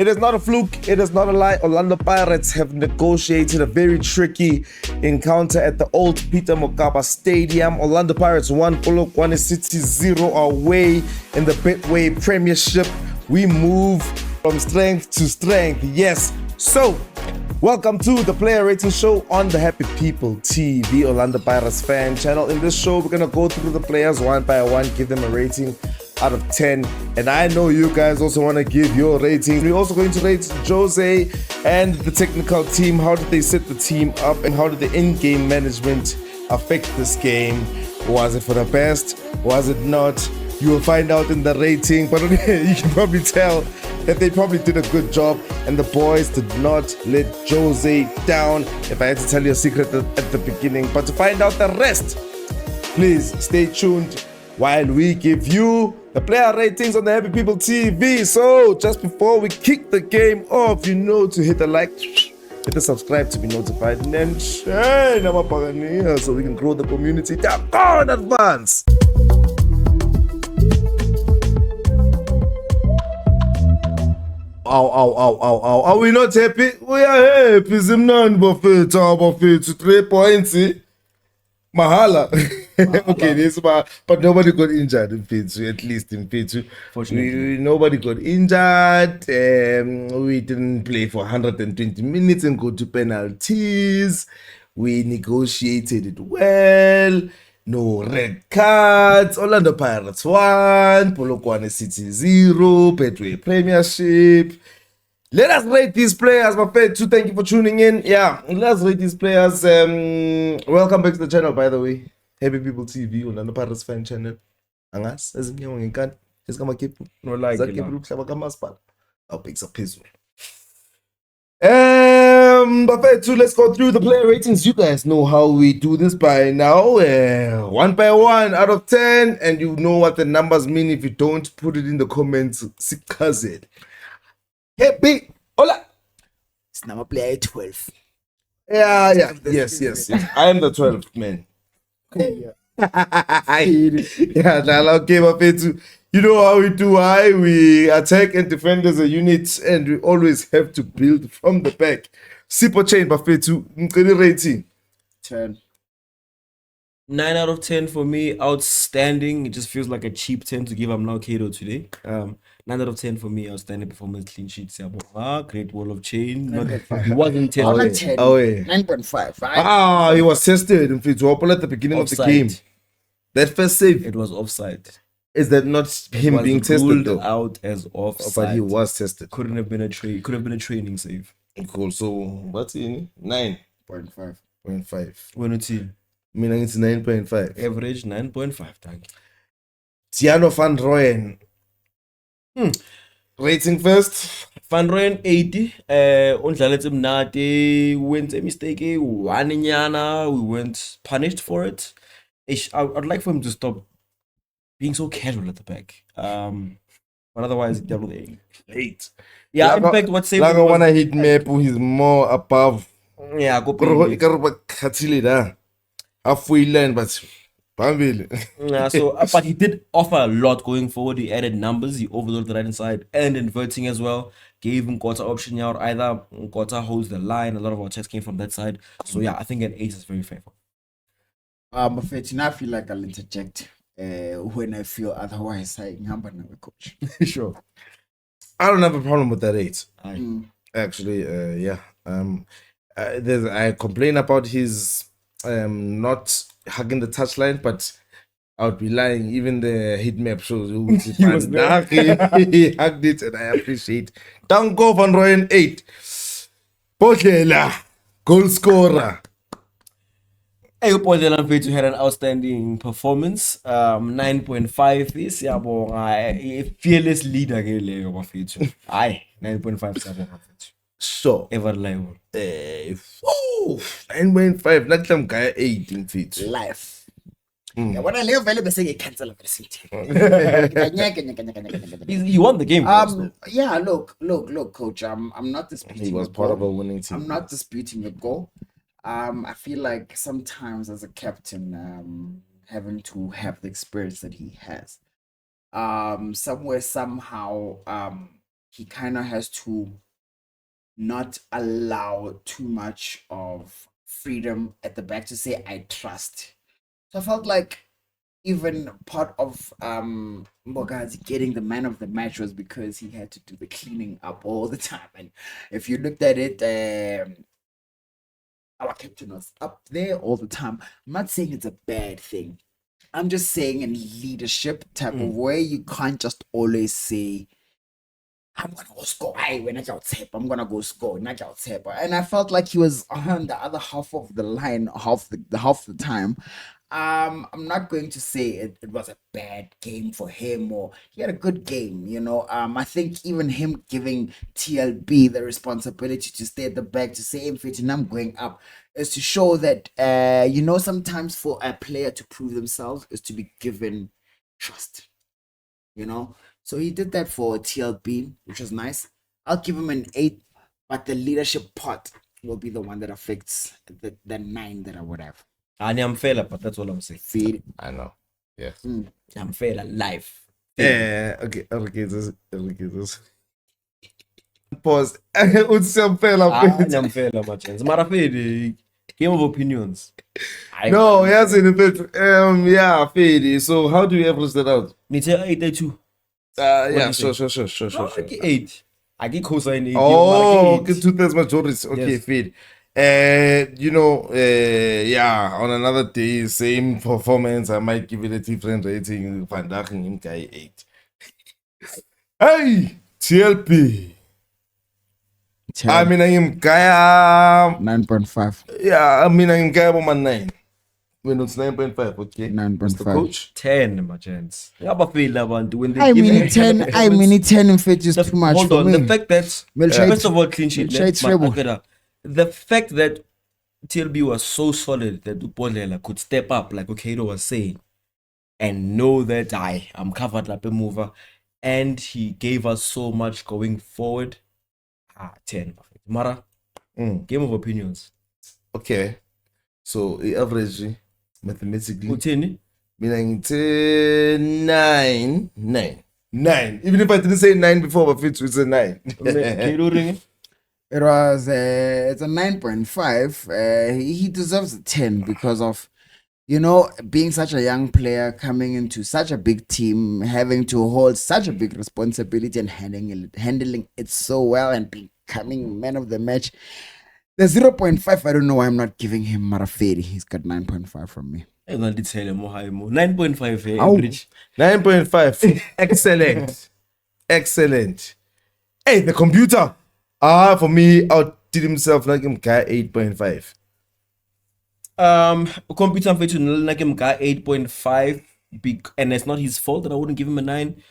It is not a fluke, it is not a lie. Orlando Pirates have negotiated a very tricky encounter at the old Peter Mokaba Stadium. Orlando Pirates won Polokwane City 0 away in the Betway Premiership. We move from strength to strength, yes. So, welcome to the player rating show on the Happy People TV, Orlando Pirates fan channel. In this show, we're going to go through the players one by one, give them a rating out of 10. And I know you guys also want to give your rating. We're also going to rate Jose and the technical team. How did they set the team up and how did the in-game management affect this game? Was it for the best? Was it not? You will find out in the rating, but you can probably tell that they probably did a good job and the boys did not let Jose down. If I had to tell you a secret at the beginning, but to find out the rest, please stay tuned while we give you the player ratings on the Happy People TV. So just before we kick the game off, you know to hit the like, hit the subscribe to be notified, and then Chaine our Buccaneer so we can grow the community. Go in advance. Ow. Are we not happy? We are happy. Zimnan Bafet, 3 points. Mahala. Okay, this but nobody got injured in Petsu, at least in Petsu. Fortunately, nobody got injured. We didn't play for 120 minutes and go to penalties. We negotiated it well. No red cards. Orlando Pirates 1, Polokwane City 0, Betway Premiership. Let us rate these players, my friend. Thank you for tuning in. Yeah, let's rate these players. Welcome back to the channel, by the way. Happy People TV, Orlando Pirates fan channel. Angas, as you can, just come keep no like it. I'll pick some pizzle. But let's go through the player ratings. You guys know how we do this by now. 1 by 1 out of 10, and you know what the numbers mean. If you don't, put it in the comments. Cousin. Hey, big. Hola. It's now a player 12. Yeah. Yes. I am the 12th man. Yeah, okay, Bafethu. You know how we do. We attack and defend as a unit, and we always have to build from the back. Sipo Chaine, Bafethu. Rating 10. 9 out of 10 for me. Outstanding. It just feels like a cheap 10 to give Kato today. 9 out of 10 for me. Outstanding performance, clean sheet. Great wall of chain. He wasn't 10. 9.5. He was tested in Fitwapol at the beginning of the game. That first save. It was offside. Is that not him being tested though? Out as offside. But he was tested. Couldn't have been a training save. Cool. So what's in 9.5. 0.5. When it's in. I mean, it's 9.5. Average 9.5. Thank you. Tiano van Rooyen. Rating first. Van Rooyen 80. Undlalet mnati. Went a mistake. One nyana. We weren't punished for it. I'd like for him to stop being so casual at the back. But otherwise, double 8. Yeah, in fact, what saved him when I hit map, he's more above. Yeah, go halfway line, but yeah, so but he did offer a lot going forward. He added numbers, he overloaded the right hand side and inverting as well. Gave Nkota option out. Either Nkota holds the line, a lot of our checks came from that side. So yeah, I think an 8 is very favorable. But I feel like I'll interject when I feel otherwise. I'm a coach. Sure. I don't have a problem with that 8. Actually, yeah. I complain about his not hugging the touchline, but I would be lying. Even the heat map shows he hugged it, and I appreciate. Danko van Rooyen 8. Botlela, goal scorer. Hey, Podela had an outstanding performance. 9.5 is a fearless leader. 9.5. Sure. Ever level. 9.5. Like some guy 8 in feet. Life. When I live, I say cancel a city. He won the game. Yeah, look, coach. I'm not disputing. He was part of a winning team. I'm not disputing your goal. I feel like sometimes as a captain, having to have the experience that he has, somewhere, somehow, he kind of has to not allow too much of freedom at the back to say I trust. So I felt like even part of Mbokazi getting the man of the match was because he had to do the cleaning up all the time. And if you looked at it, our captain was up there all the time. I'm not saying it's a bad thing. I'm just saying in leadership type of way, you can't just always say, I'm gonna go score. I'm gonna go score. And I felt like he was on the other half of the line half the time. I'm not going to say it was a bad game for him or he had a good game, you know. I think even him giving TLB the responsibility to stay at the back to say I'm going up is to show that you know, sometimes for a player to prove themselves is to be given trust, you know. So he did that for TLB, which was nice. I'll give him an 8, but the leadership part will be the one that affects the 9 that I would have. I'm fair, but that's all I'm saying. Feed. I know. Yes. I'm fair life. Okay. This. Pause. I'm fair. I'm fair, my chance. Mara Fede, game of opinions. No, yes, in effect. Yeah, Fede. So how do you average that out? Need to 8 Yeah, sure. Okay, 8. I get cosine 8. Oh, okay, 2/3 majority. Okay, Yes. Fede. Yeah, on another day, same performance, I might give it a different rating. Vandaag in guy 8. Hey, TLP. I mean, I'm guy 9.5. Yeah, I mean, I'm guy 9. When it's 9.5, okay. 9.5. Mr. Coach. 10, my chance. When they I give mean, you 10. I mean, 10 in fact is too much hold for on, me. the fact that first of all, clean sheet. The fact that TLB was so solid that Upondlela could step up, like Okado was saying, and know that I'm covered like a mover, and he gave us so much going forward. 10. Mara, game of opinions. Okay. So, the average, mathematically, Utini? meaning 9. Even if I didn't say 9 before, but it's a 9. Can you ring it? It was it's a 9.5. He deserves a 10 because of, you know, being such a young player, coming into such a big team, having to hold such a big responsibility and handling it so well and becoming man of the match. The 0.5, I don't know why I'm not giving him Maraferi. He's got 9.5 from me. I'm going to tell him more. 9.5 average. 9.5. Excellent. Hey, the computer. For me, outdid himself like him guy 8.5. Computer for like him guy 8.5, and it's not his fault that I wouldn't give him a 9.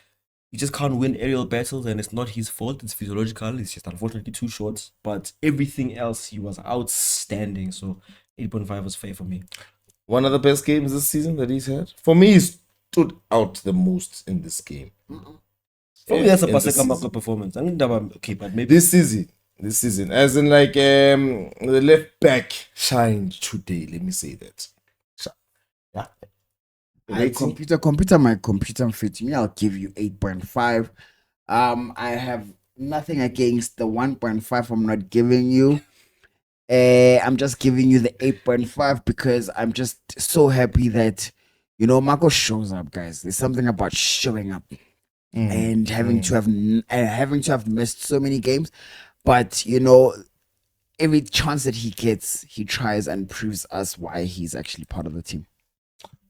He just can't win aerial battles, and it's not his fault. It's physiological. It's just unfortunately too short. But everything else, he was outstanding. So 8.5 was fair for me. One of the best games this season that he's had. For me, he stood out the most in this game. For me, that's a Paseka Mako performance. I think okay, but maybe this season, as in like the left back shined today. Let me say that. Yeah. My computer fits me. I'll give you 8.5. I have nothing against the 1.5 I'm not giving you. I'm just giving you the 8.5 because I'm just so happy that, you know, Mako shows up, guys. There's something about showing up and having to have missed so many games, but you know, every chance that he gets, he tries and proves us why he's actually part of the team.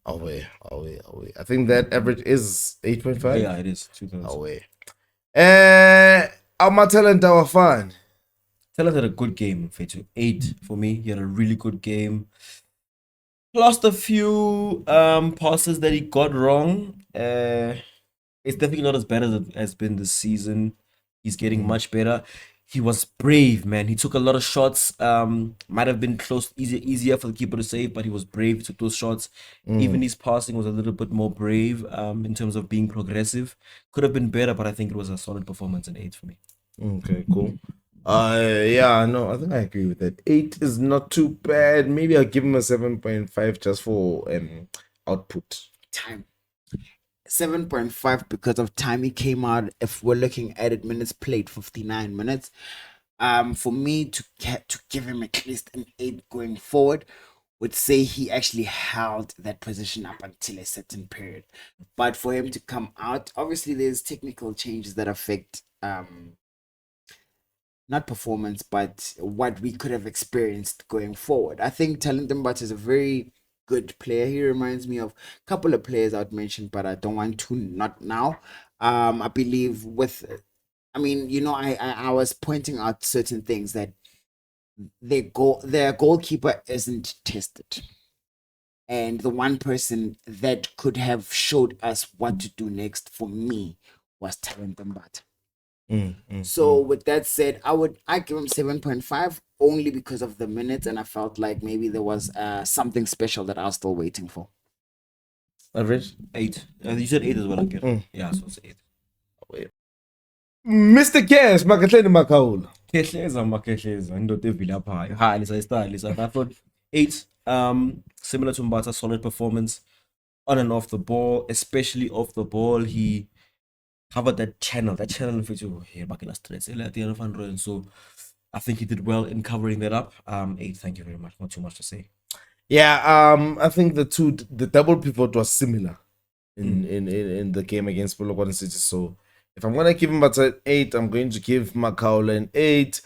Away. I think that average is 8.5. Yeah, it is 2000. Away. Our talent, our fan. Talent had a good game. 8 for me. He had a really good game. Lost a few passes that he got wrong. It's definitely not as bad as it has been this season. He's getting much better. He was brave, man. He took a lot of shots. Might have been easier for the keeper to save, but he was brave. He took those shots. Even his passing was a little bit more brave in terms of being progressive. Could have been better, but I think it was a solid performance in 8 for me. Okay, cool. Yeah, no, I think I agree with that. 8 is not too bad. Maybe I'll give him a 7.5 just for output. Time. 7.5 because of time he came out. If we're looking at it, minutes played, 59 minutes. For me to give him at least an 8 going forward, would say he actually held that position up until a certain period. But for him to come out, obviously there's technical changes that affect not performance, but what we could have experienced going forward. I think Mbatha is a very good player. He reminds me of a couple of players I'd mentioned, but I don't want to, not now. I believe I was pointing out certain things that their goalkeeper isn't tested. And the one person that could have showed us what to do next for me was Mbatha. So with that said, I give him 7.5 only because of the minutes, and I felt like maybe there was something special that I was still waiting for. Average 8. You said 8 as well, again. Yeah, so it's 8. Mr. Cash, Makhaula Makhaula. Kehleza, indoda evilaphayo. Ha, lisa. I thought 8. Similar to Mbatha, solid performance on and off the ball, especially off the ball. He covered that channel here back in last stress at the end of Rooyen. So I think he did well in covering that up. 8, thank you very much. Not too much to say. Yeah, I think the double pivot was similar in the game against Polokwane City. So if I'm gonna give him an 8, I'm going to give Makhaula an 8.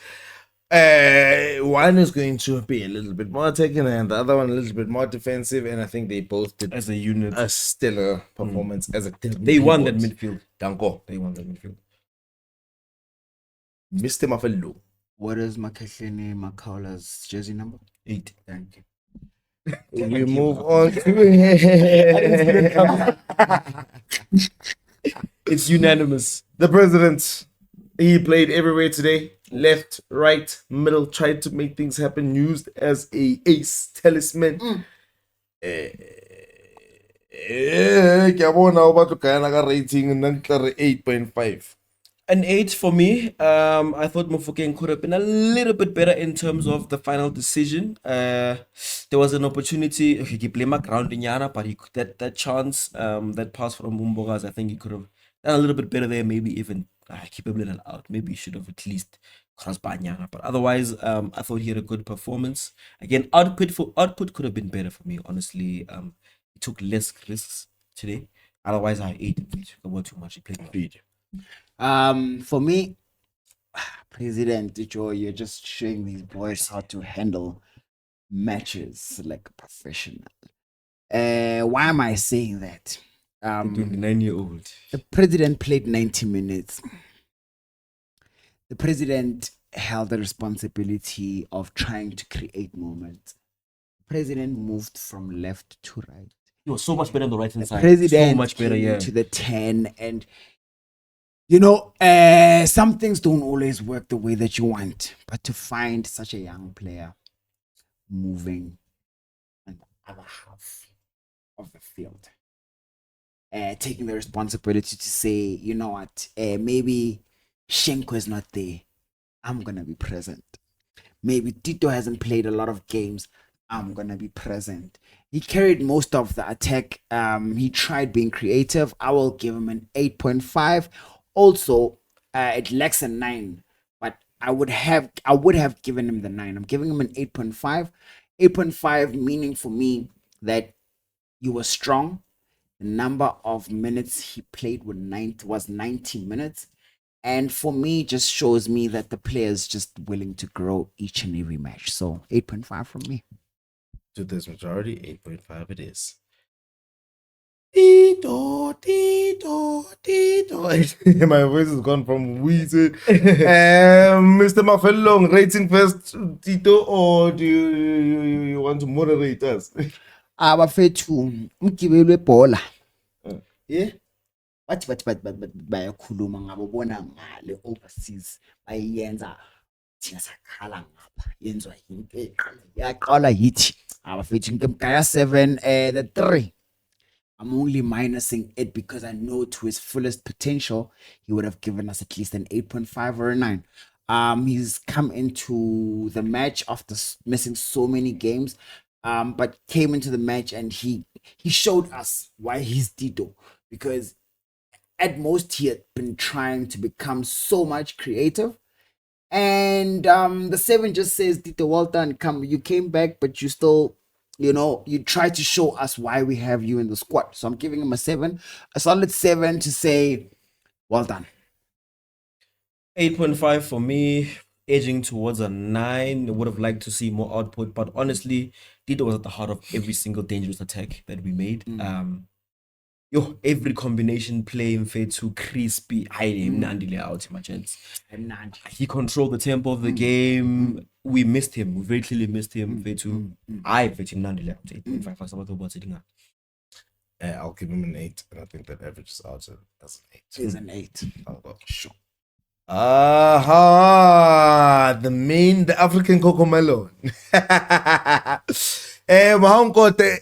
One is going to be a little bit more attacking and the other one a little bit more defensive, and I think they both did as a unit a stellar performance as a team. They won that midfield. Danko. They won that midfield. Mr. Mafelo. What is Makhaula's jersey number? 8. Thank you. We move on to It's unanimous. The president. He played everywhere today. Left, right, middle, tried to make things happen, used as a ace talisman. Rating 8.5. An 8 for me. I thought Mofokeng could have been a little bit better in terms of the final decision. There was an opportunity. Okay, he played ground in Yana, but he that chance, that pass from Mbokazi, I think he could have done a little bit better there. Maybe even keep a little out. Maybe he should have at least crossed by Yana. But otherwise, I thought he had a good performance. Again, output could have been better for me. Honestly, he took less risks today. Otherwise, I ate him. He took a too much. He played well. For me, President Joe, you're just showing these boys how to handle matches like a professional. Why am I saying that? 29-year-old. The president played 90 minutes. The president held the responsibility of trying to create moments. The president moved from left to right. He was so much better on the right hand side. President So much better, yeah. to the 10, and some things don't always work the way that you want, but to find such a young player moving on the other half of the field, taking the responsibility to say, you know what, maybe Shenko is not there, I'm gonna be present. Maybe Tito hasn't played a lot of games, I'm gonna be present. He carried most of the attack. He tried being creative. I will give him an 8.5. Also, it lacks a 9, but I would have given him the 9. I'm giving him an 8.5. 8.5 meaning for me that he was strong. The number of minutes he played was 90 minutes. And for me, just shows me that the player is just willing to grow each and every match. So 8.5 from me. To this majority, 8.5 it is. Tito. My voice has gone from wheezy. Mr. Mafelo, rating first, Tito, or do you want to moderate us? Abafethu umgibelo webhola. Yeah. But bayakhuluma ngabo bona ngale overseas bayenza thina sakhala ngapha yenzwa into yaqala yithi abafethu ngimgaya 7 the 3. I'm only minusing it because I know to his fullest potential, he would have given us at least an 8.5 or a 9. He's come into the match after missing so many games, but came into the match and he showed us why he's Tito. because at most he had been trying to become so much creative. And the 7 just says, Tito, well done. You came back, but you still, you try to show us why we have you in the squad. So I'm giving him a 7, a solid 7 to say, well done. 8.5 for me, edging towards a 9. I would have liked to see more output, but honestly, Tito was at the heart of every single dangerous attack that we made. Every combination play in too crispy. Out my chance. He controlled the tempo of the game. We missed him. We very clearly missed him. I bet him 8.5. I'll give him an 8, and I think that averages out as an 8. It's an 8. I'll go. Sure. The African Cocomelon. Nkota,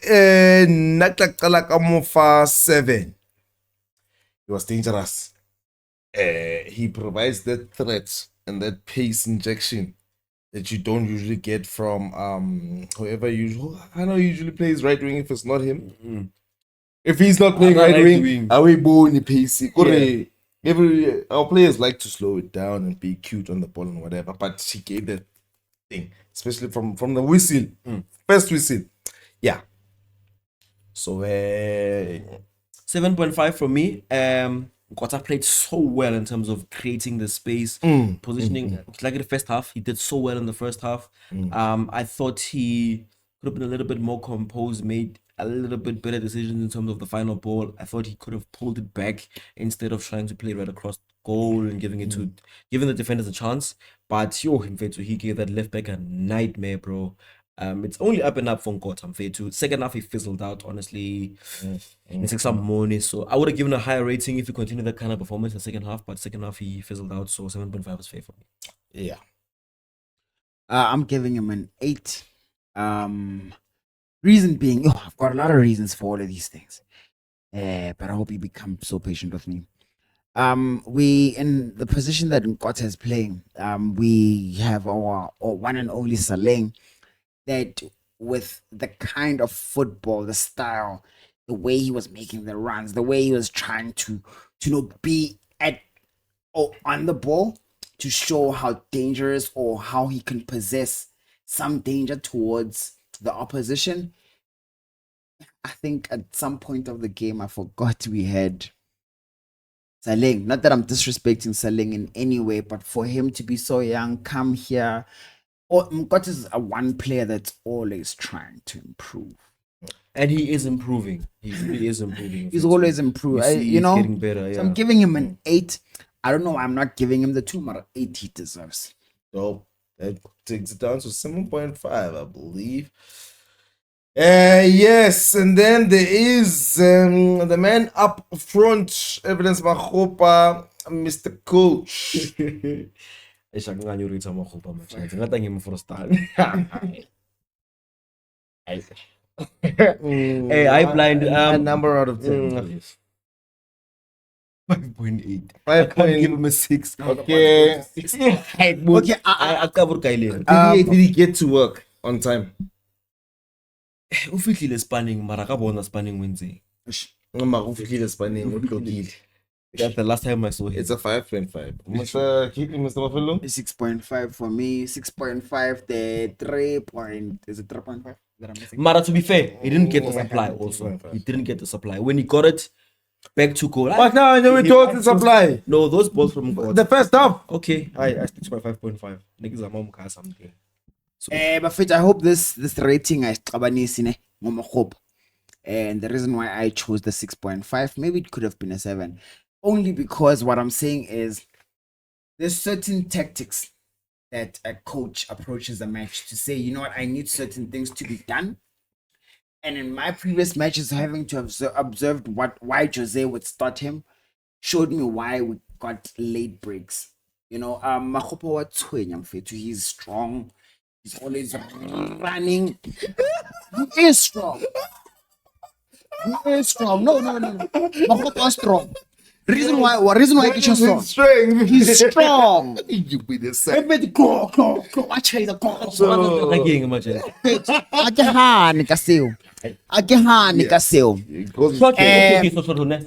naklaqala kamufa 7. He was dangerous. He provides that threat and that pace injection that you don't usually get from whoever usually plays right wing if it's not him. If he's not playing right wing, are we born pacey? Our players like to slow it down and be cute on the ball and whatever, but she gave that thing, especially from the whistle, first whistle. Yeah. So 7.5 from me. Nkota played so well in terms of creating the space, positioning. Like in the first half, he did so well in the first half. I thought he could have been a little bit more composed, made a little bit better decisions in terms of the final ball. I thought he could have pulled it back instead of trying to play right across goal and giving the defenders a chance. But he gave that left back a nightmare, bro. It's only up and up for Nkota. Second half he fizzled out, honestly. It's like some money. So I would have given a higher rating if he continued that kind of performance in the second half, but second half he fizzled out, so 7.5 is fair for me. Yeah. I'm giving him an 8. Reason being, I've got a lot of reasons for all of these things. But I hope you become so patient with me. We, in the position that Nkota is playing, we have our one and only Saleng, that with the kind of football, the style, the way he was making the runs, the way he was trying to be at or on the ball to show how dangerous or how he can possess some danger towards the opposition. I think at some point of the game, I forgot we had Saleng. Not that I'm disrespecting Saleng in any way, but for him to be so young, come here. Nkota is a one player that's always trying to improve. And he is improving. He really is improving. He's always improving. He's getting better. Yeah. So I'm giving him an 8. I don't know why I'm not giving him the 2, but 8 he deserves. So that takes it down to 7.5, I believe. Yes, and then there is the man up front, evidence Makgopa, Mr. Coach. Hey, I blind a number out of 10, please. 5.8. I can't give him a 6. Okay. Okay. I cover Kylie. Did he get to work on time? Ufikile spanning, mara ka bona spanning Wednesday. Ufikile spanning. That's the last time I saw him. It's a 5.5. Mr. 6.5 for me. 6.5. The 3 point. Is it 3.5? Mara, to be fair, he didn't get the supply also. He didn't get the supply. When he got it, back to goal. But now we told the supply. No, those balls from God. The first half. Okay, I stick to my 5.5. Niggas are mom something. But I hope this rating is Makgopa. And the reason why I chose the 6.5, maybe it could have been a 7. Only because what I'm saying is there's certain tactics that a coach approaches a match to say, you know what, I need certain things to be done. And in my previous matches, having to have observed why Jose would start him, showed me why we got late breaks. Makgopa wa tshwenya mfethu, he's strong. He's always running. He is strong. He is strong. No. Makgopa is strong. Reason why get your strong. Strength. He's strong. You be the same. Everybody go. I try the go. Naging imagine. Akehane ka seo. Okay, so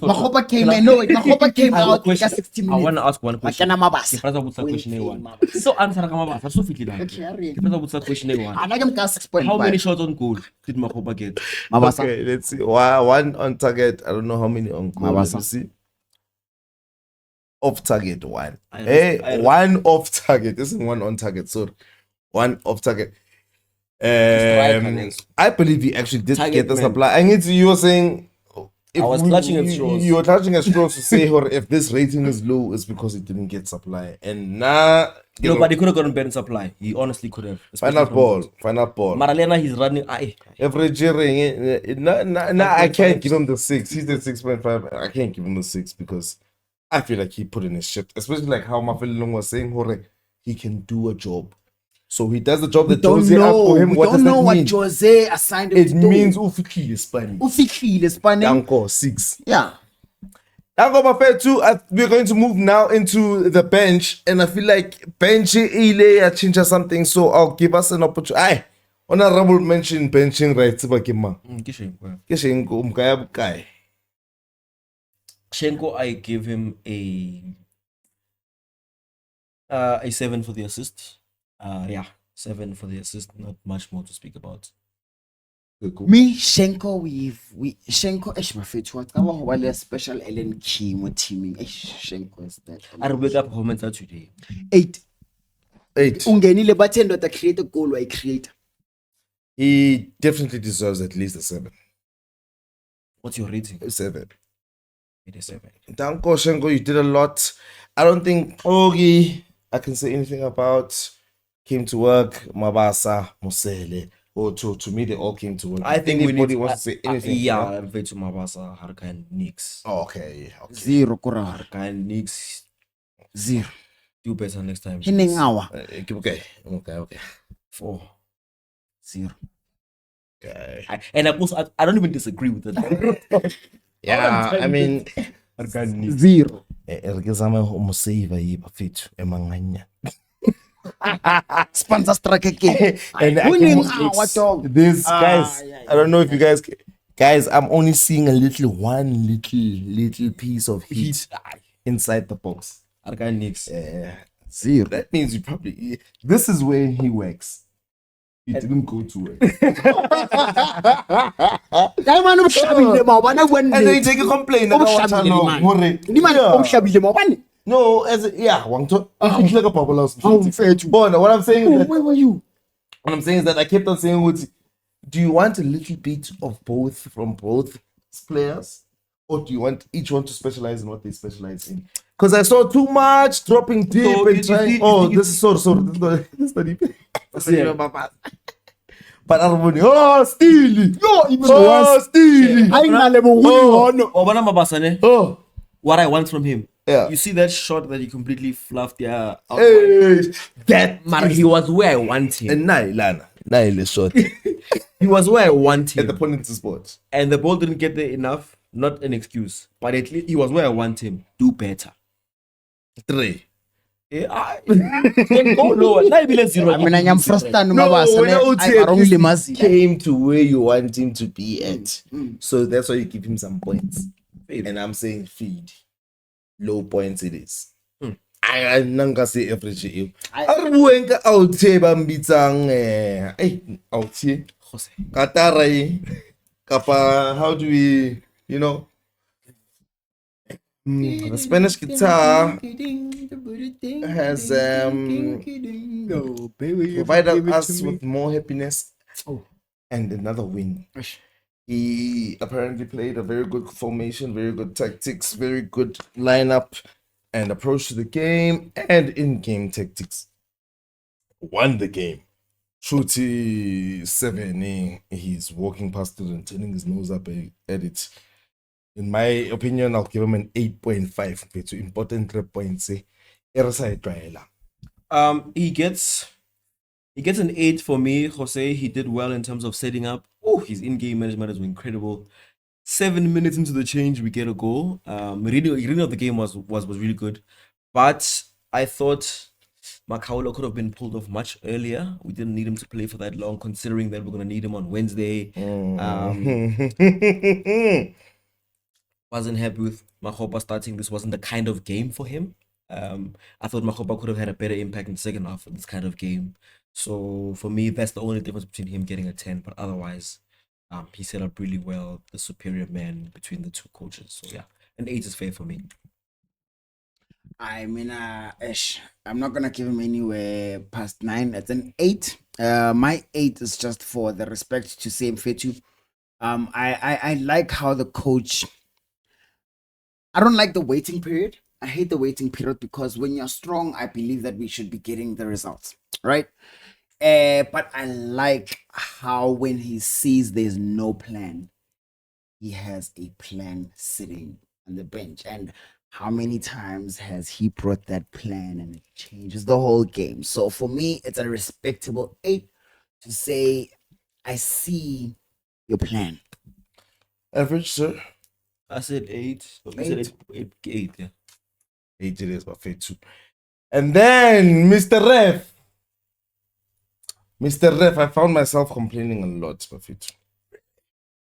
Makgopa came in. No, wait, Makgopa came out question. just 60 I minutes. want to ask one question. Makena mabasa. Ke fetsa botsa question e one. So answer ka mabasa so fitlile. Ke fetsa botsa question e one. I like him 6.5. How many shots on goal did Makgopa get? Mabasa? Okay, let's see. One on target. I don't know how many on goal. Let me Mabasa. see. Off target one. I One off target. This is one on target. So one off target. I believe he actually did Target get the man. supply. I need to. You were saying. I was clutching at straws. You were clutching at straws to say, or if this rating is low, it's because he didn't get supply. And now, No, but he could have gotten better supply. He honestly could have. final ball. Maralena, he's running. Averaging. Nah, I can't give him the 6. He's the 6.5. I can't give him the 6 because I feel like he put in his shit. Especially like how Mafelong was saying, Hore, he can do a job. So he does the job that Jose asked for him. We What does don't know that what mean? Jose assigned him It to do. means ufikile spanning. Ufikile spanning. Danko 6. Yeah. Danko Buffet 2. We're going to move now into the bench, and I feel like bench ile change something. So I'll give us an opportunity. Aye, honorable mention benching right. Shenko, I give him a 7 for the assist. 7 for the assist. Not much more to speak about. Me, Shenko, Shenko, Mafetu, I want a special Ellen chemo teaming. Shenko is that. I wake up comments today. 8. 8. Ungenile batendo to create a goal I create. He definitely deserves at least a 7. What's your rating? 7. It is 7. Danko Shenko, you did a lot. I don't think Ogi I can say anything about. Came to work, Mabasa, Mosele. Or to me, they all came to work. I think anybody we need, wants to say anything. yeah, I'm very to Mabasa, Harka and Nix. Oh, okay. 0 Kura. Harka and Nix. 0. Do better next time. Hinengawa. Okay. 4. 0. Okay. And of course, I don't even disagree with that. Yeah, I mean, Harka and Nix. 0. Sponsor strike again. And this guys, I don't know if you guys, I'm only seeing one little piece of heat inside the box. Harka and Nix. 0. That means you probably, this is where he works. He didn't go to work. And then you take a complaint. No, as a, yeah, what I'm saying is that, where were you? what I'm saying is that I kept on saying, do you want a little bit of both from both players, or do you want each one to specialize in what they specialize in? Because I saw too much dropping deep So and trying. This is sorry, this is not deep. But I'm Steely. Steely. Oh. What I want from him. Yeah. You see that shot that he completely fluffed there? Hey, that He was where I want him. and Lana. Is short He was where I want at him. the opponent's spot. And the ball didn't get there enough. Not an excuse. But at least he was where I want him. Do better. 3. Yeah, go lower. I'm frustrated. He came to where you want him to be at. So that's why you give him some points. And I'm saying feed. Low points it is. I nanga say average. Arbuenka out here bambitang out here. Katara kapa, how do we, the Spanish guitar has provided us with more happiness and another win. He apparently played a very good formation, very good tactics, very good lineup and approach to the game and in-game tactics. Won the game. Shooty 7, he's walking past it and turning his nose up at it. In my opinion, I'll give him an 8.5 to important 3 points. He gets an 8 for me. Jose, he did well in terms of setting up. Oh, his in-game management is incredible. 7 minutes into the change, we get a goal. Reading of the game was really good, but I thought Makhaula could have been pulled off much earlier. We didn't need him to play for that long, considering that we're gonna need him on Wednesday. Wasn't happy with Makgopa starting. This wasn't the kind of game for him. I thought Makgopa could have had a better impact in the second half of this kind of game. So for me, that's the only difference between him getting a 10. But otherwise, he set up really well, the superior man between the two coaches. So yeah, an 8 is fair for me. I mean, I'm not gonna give him anywhere past 9. It's an 8. My 8 is just for the respect to Same Fetu. I like how the coach. I don't like the waiting period. I hate the waiting period because when you're strong, I believe that we should be getting the results, right? But I like how when he sees there's no plan, he has a plan sitting on the bench. And how many times has he brought that plan and it changes the whole game? So for me, it's a respectable 8 to say, I see your plan. Average, sir? I said 8. You said 8, yeah. 8 it is, but fair too. And then, Mr. Ref. Mr. Ref, I found myself complaining a lot, but fair too.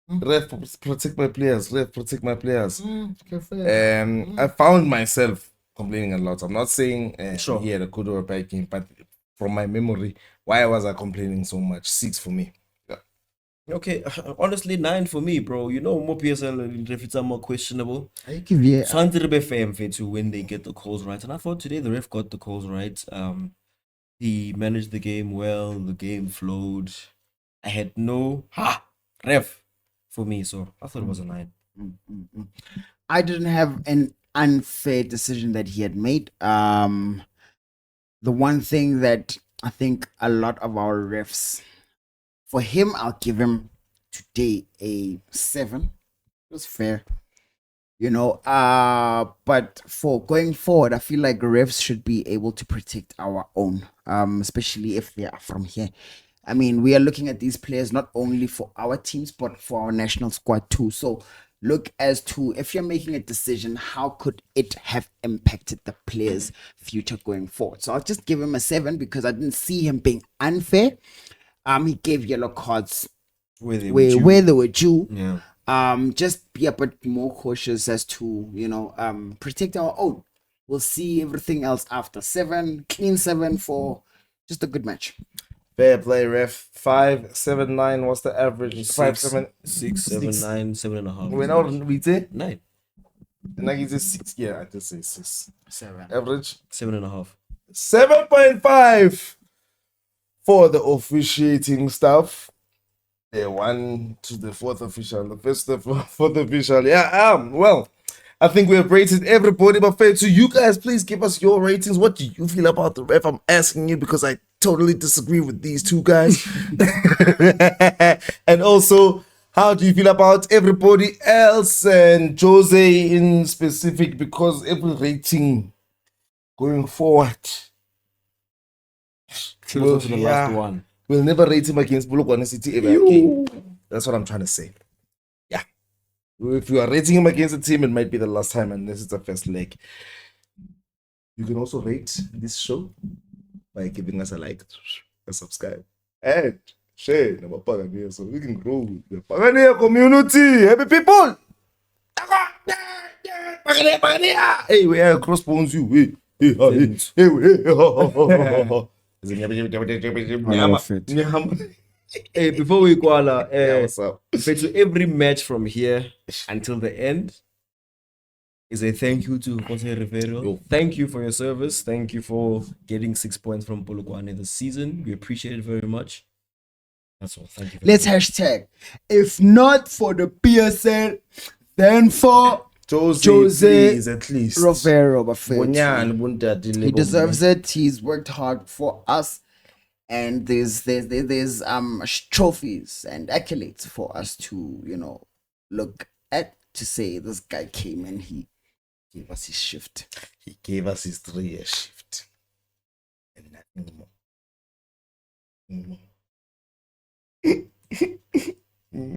Ref, protect my players. Ref, protect my players. I found myself complaining a lot. I'm not saying Sure. he had a good or a bad game, but from my memory, why was I complaining so much? 6 for me. Okay, honestly, 9 for me, bro. You know, more PSL refs are more questionable. I give you Trying to be fair to when they get the calls right, and I thought today the ref got the calls right. He managed the game well. The game flowed. I had no ref for me, so I thought it was a 9. I didn't have an unfair decision that he had made. The one thing that I think a lot of our refs, for him, I'll give him today a 7. It was fair, you know. But for going forward, I feel like refs should be able to protect our own, especially if they are from here. I mean, we are looking at these players not only for our teams, but for our national squad too. So look as to if you're making a decision, how could it have impacted the players' future going forward? So I'll just give him a 7 because I didn't see him being unfair. He gave yellow cards Where they were due. Yeah. Just be a bit more cautious as to, you know, protect our own. We'll see everything else after. 7, clean 7 for just a good match. Fair play, ref. 5, 7, 9. What's the average? 5, 7, 6, 7, 9, 7.5. When out we say 9. and I give it 6. Yeah, I just say 6. 7. Average 7.5. 7.5 for the officiating staff. The 1 to the 4th official, the 1st to the 4th official. Yeah, well, I think we have rated everybody, but fair to you guys, please give us your ratings. What do you feel about the ref? I'm asking you because I totally disagree with these two guys. And also, how do you feel about everybody else and Jose in specific? Because every rating going forward, Close to the last one. we'll never rate him against Polokwane City ever again. That's what I'm trying to say. Yeah. If you are rating him against a team, it might be the last time unless it's a first leg. You can also rate this show by giving us a like, a subscribe, and share the Buccaneer so we can grow the Buccaneer community. Happy people! Hey, we are crossbones you. Hey, before we go, What's up? to every match from here until the end is a thank you to José Riveiro. Yo. Thank you for your service. Thank you for getting 6 points from Polokwane this season. We appreciate it very much. That's all. Thank you. Let's hashtag. If not for the PSL, then for José please, at least. Riveiro. But fair to Bonyan, him. Bunda, He deserves it. He's worked hard for us, and there's trophies and accolades for us to, you know, look at to say this guy came and he gave us his shift. He gave us his 3-year shift. And nothing more.